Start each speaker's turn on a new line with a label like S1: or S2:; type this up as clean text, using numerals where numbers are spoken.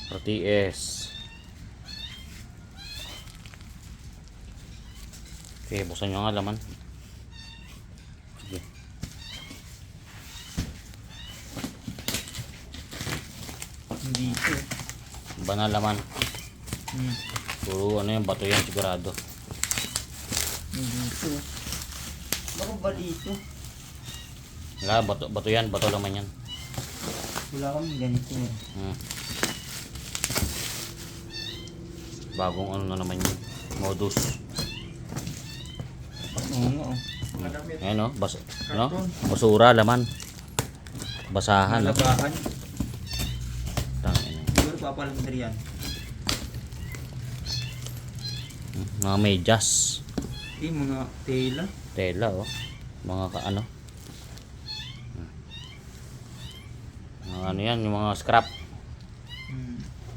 S1: RTS. Okay, buksan nyo nga laman. Sige.
S2: Dito.
S1: Iba na laman.
S2: Hmm.
S1: Puro ano yan, bato yan sigurado.
S2: Dito. Baka ba dito?
S1: Wala, bato yan, bato laman yan.
S2: Wala kami ganito eh.
S1: Bagong ano na naman yun, modus.
S2: Oo nga oh.
S1: Ayan o, basura, laman. Basahan.
S2: Malabahan.
S1: Tangin.
S2: Siguro papalamdar yan.
S1: Mga medyas.
S2: Mga tela.
S1: Tela o. Mga ano. Mga ano yan, yung mga scrap.